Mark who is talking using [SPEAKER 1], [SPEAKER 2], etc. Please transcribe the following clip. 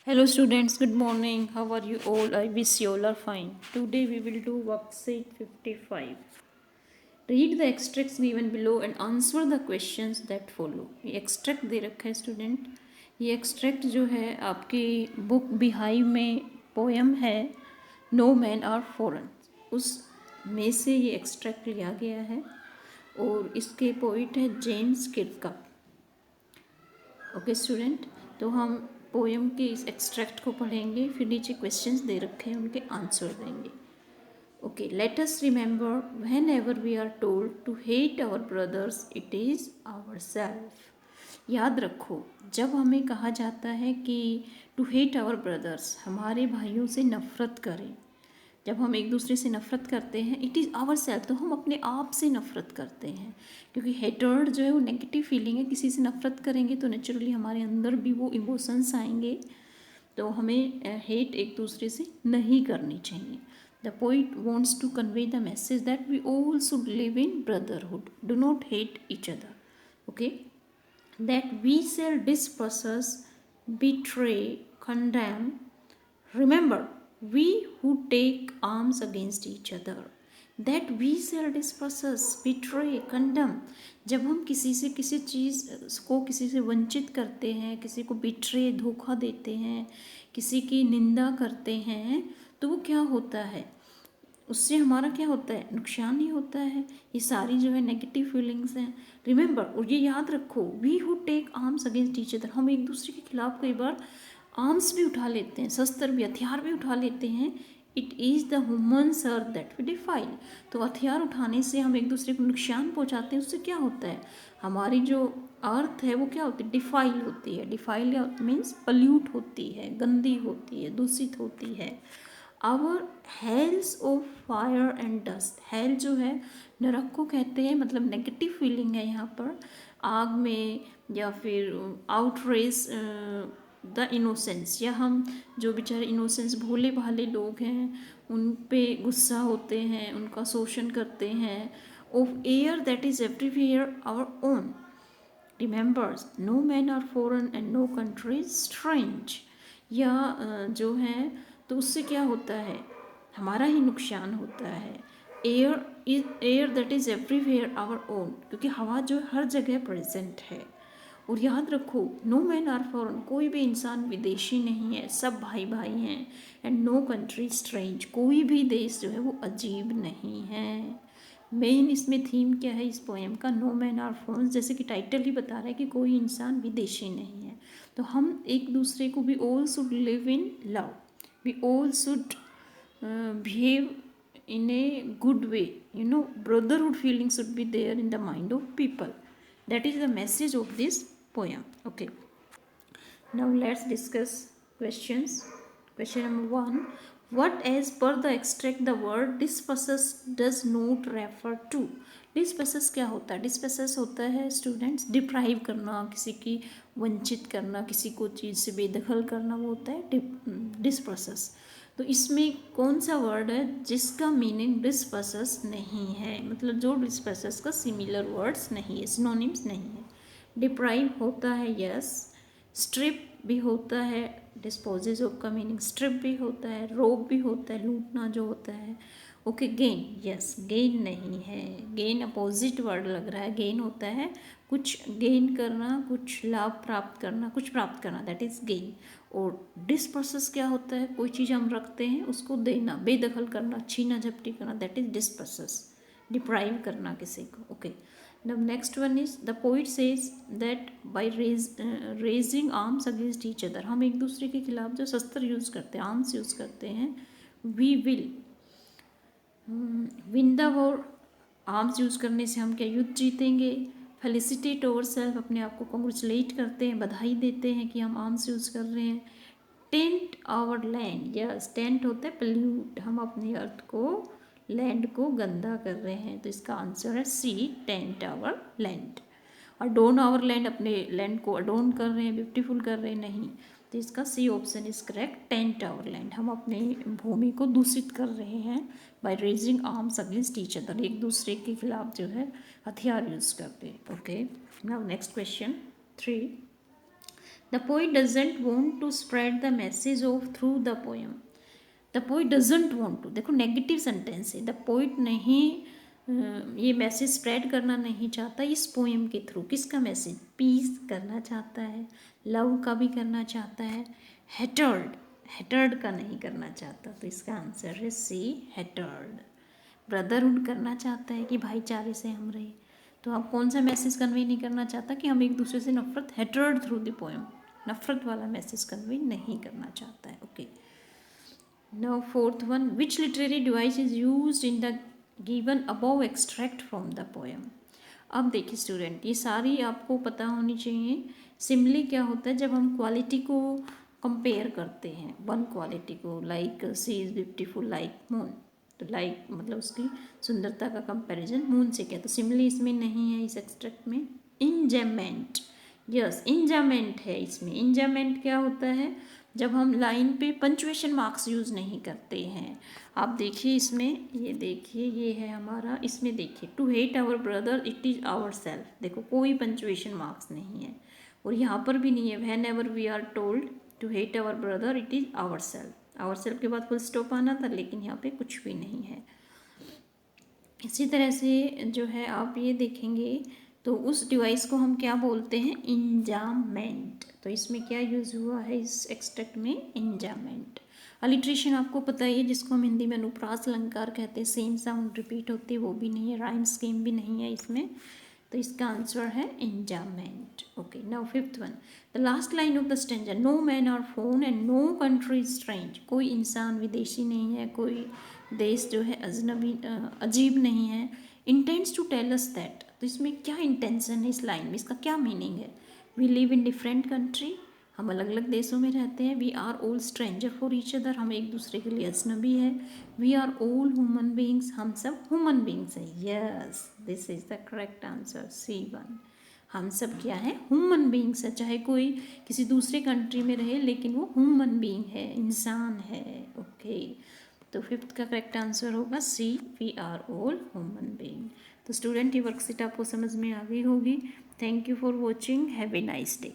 [SPEAKER 1] Hello students, good morning. How are you all? I wish you all are fine. Today we will do worksheet 55. Read the extracts given below and answer the questions that follow. ये extract दे रखा है student. ये extract जो है आपकी book beehive में poem है no man are foreign, उस में से ये extract लिया गया है और इसके पोइट है जेम्स किरकप. ओके स्टूडेंट, तो हम पोएम के इस एक्सट्रैक्ट को पढ़ेंगे, फिर नीचे क्वेश्चंस दे रखे हैं उनके आंसर देंगे. Okay, let us remember whenever we are told to hate our brothers it is our self. याद रखो, जब हमें कहा जाता है कि टू हेट आवर ब्रदर्स, हमारे भाइयों से नफ़रत करें, जब हम एक दूसरे से नफ़रत करते हैं इट इज़ आवर सेल्फ, तो हम अपने आप से नफ़रत करते हैं. क्योंकि हेटर्ड जो है वो नेगेटिव फीलिंग है. किसी से नफ़रत करेंगे तो नेचुरली हमारे अंदर भी वो इमोशंस आएंगे. तो हमें हेट एक दूसरे से नहीं करनी चाहिए. The poet wants to convey the message that we all should live in brotherhood, do not hate each other. Okay, that we shall dispossess, betray, condemn. Remember, we who take arms against each other, that we shall dispossess, betray, condemn. जब हम किसी से किसी चीज़ को किसी से वंचित करते हैं, किसी को बिट्रे धोखा देते हैं, किसी की निंदा करते हैं, तो वो क्या होता है, उससे हमारा क्या होता है, नुकसान ही होता है. ये सारी जो है नेगेटिव फीलिंग्स हैं. रिमेंबर, और ये याद रखो, we who take arms against each other, हम एक दूसरे के खिलाफ कई बार आर्म्स भी उठा लेते हैं, शस्त्र भी, हथियार भी उठा लेते हैं. It is the humans earth that we defile. तो हथियार उठाने से हम एक दूसरे को नुकसान पहुंचाते हैं. उससे क्या होता है, हमारी जो अर्थ है वो क्या होती है, डिफाइल होती है. डिफाइल मीन्स पल्यूट होती है, गंदी होती है, दूषित होती है. Our hells of fire and dust, hell जो है नरक को कहते हैं, मतलब नेगेटिव फीलिंग है यहाँ पर. आग में या फिर आउटरेस द इनोसेंस, या हम जो बेचारे इनोसेंस भोले भाले लोग हैं उन पे गुस्सा होते हैं, उनका शोषण करते हैं. Of air that is everywhere our own. Remembers, no man are foreign and no country strange. या जो है, तो उससे क्या होता है, हमारा ही नुकसान होता है. Air that is everywhere our own, क्योंकि हवा जो हर जगह प्रेजेंट है. और याद रखो, नो मैन आर फॉरेन, कोई भी इंसान विदेशी नहीं है, सब भाई भाई हैं. एंड नो कंट्री स्ट्रेंज, कोई भी देश जो है वो अजीब नहीं है. मेन इसमें थीम क्या है इस पोएम का, नो मैन आर फॉरेन. जैसे कि टाइटल ही बता रहा है कि कोई इंसान विदेशी नहीं है. तो हम एक दूसरे को, we all should live in love, we all should behave in a good way. Brotherhood feeling should be there in the mind of people. That is the message of this poem. Okay, now let's discuss questions. Question number 1, what as per the extract the word dispossess does not refer to. डिस्पसेस क्या होता है, डिस्पसेस होता है students deprive करना, किसी की वंचित करना, किसी को चीज़ से बेदखल करना, वो होता है डिस्पसेस. तो इसमें कौन सा वर्ड है जिसका मीनिंग डिस्पसेस नहीं है, मतलब जो डिस्पसेस का सिमिलर वर्ड्स नहीं है, सिनोनिम्स नहीं है. डिप्राइव होता है यस, स्ट्रिप भी होता है, डिस्पोजेज ऑफ का मीनिंग स्ट्रिप भी होता है, रोब भी होता है, लूटना जो होता है. ओके, गेन, यस, गेन नहीं है. गेन अपोजिट वर्ड लग रहा है. गेन होता है कुछ गेन करना, कुछ लाभ प्राप्त करना, कुछ प्राप्त करना, दैट इज़ गेन. और डिस्पोसेस क्या होता है, कोई चीज़ हम रखते हैं उसको देना, बेदखल करना, छीना झपटी करना, दैट इज डिस्पोसेस, डिप्राइव करना किसी को. Okay, now next one is the poet says that by raising arms against each other, हम एक दूसरे के खिलाफ जो शस्त्र यूज़ करते हैं, आर्म्स यूज़ करते हैं, we will win the war. Arms use करने से हम क्या, युद्ध जीतेंगे. फेलिसिटेट ओवर सेल्फ, अपने आप को कॉन्ग्रेचुलेट करते हैं, बधाई देते हैं कि हम आर्म्स यूज़ कर रहे हैं. Taint our land, yes, taint होता है पल्यूट, हम अपनी अर्थ को, लैंड को गंदा कर रहे हैं. तो इसका आंसर है C, tend our land. Adorn our land, अपने लैंड को अडोन कर रहे हैं, ब्यूटीफुल कर रहे हैं, नहीं. तो इसका C option is correct, taint our land, हम अपनी भूमि को दूषित कर रहे हैं by raising arms against each other, एक दूसरे के खिलाफ जो है हथियार यूज़ करते हैं. Okay, now next question 3, the poet doesn't want to spread the message of through the poem. The poet doesn't want to, देखो नेगेटिव सेंटेंस है। द पोइट नहीं ये मैसेज स्प्रेड करना नहीं चाहता इस पोएम के थ्रू। किसका मैसेज? पीस करना चाहता है, लव का भी करना चाहता है, हेटर्ड का नहीं करना चाहता। तो इसका आंसर है सी, हेटर्ड। ब्रदरहुड करना चाहता है कि भाईचारे से हम रहे। तो आप कौन सा मैसेज कन्वे नहीं करना चाहता कि हम एक दूसरे से नफरत, हेटर्ड थ्रू द पोएम, नफरत वाला मैसेज कन्वे नहीं करना चाहता है। Okay, now fourth one, which literary device is used in the given above extract from the poem. अब देखिए स्टूडेंट, ये सारी आपको पता होनी चाहिए। सिमिली क्या होता है? जब हम क्वालिटी को कंपेयर करते हैं, वन क्वालिटी को, like she is beautiful like moon, तो लाइक मतलब उसकी सुंदरता का कंपैरिजन मून से किया। तो सिमिली इसमें नहीं है इस एक्सट्रैक्ट में। इंजामेंट, यस इंजामेंट है इसमें। इंजामेंट क्या होता है? जब हम लाइन पे पंचुएशन मार्क्स यूज़ नहीं करते हैं। आप देखिए इसमें, ये देखिए ये है हमारा, इसमें देखिए to hate our brother it is our self, देखो कोई पंचुएशन मार्क्स नहीं है। और यहाँ पर भी नहीं है, whenever we are told to hate our brother it is our self. Our self के बाद फुल स्टॉप आना था, लेकिन यहाँ पे कुछ भी नहीं है। इसी तरह से जो है आप ये देखेंगे तो उस डिवाइस को हम क्या बोलते हैं? इंजामेंट। तो इसमें क्या यूज़ हुआ है इस एक्सट्रैक्ट में? इंजामेंट। अलिट्रेशन आपको पता ही है, जिसको हम हिंदी में अनुप्रास अलंकार कहते हैं। सेम साउंड रिपीट होती है, वो भी नहीं है। राइम स्कीम भी नहीं है इसमें। तो इसका आंसर है enjambment. Okay, now fifth one, the last line of the stanza, no man are foreign and no country is strange. कोई इंसान विदेशी नहीं है, कोई देश जो है अजनबी अजीब नहीं है। Intends to tell us that, तो इसमें क्या इंटेंशन है इस लाइन में? इसका क्या मीनिंग है? We live in different country, हम अलग अलग देशों में रहते हैं। We are all stranger for each other, हम एक दूसरे के लिए अजनबी है। We are all human beings, हम सब ह्यूमन बींग्स हैं। Yes, this is the correct answer, C1। हम सब क्या है? ह्यूमन बींग्स है। चाहे कोई किसी दूसरे कंट्री में रहे, लेकिन वो ह्यूमन बींग है, इंसान है। ओके, तो फिफ्थ का करेक्ट आंसर होगा C, we are all human being. तो स्टूडेंट, ये वर्कशीट आपको समझ में आ गई होगी। Thank you for watching, have a nice day.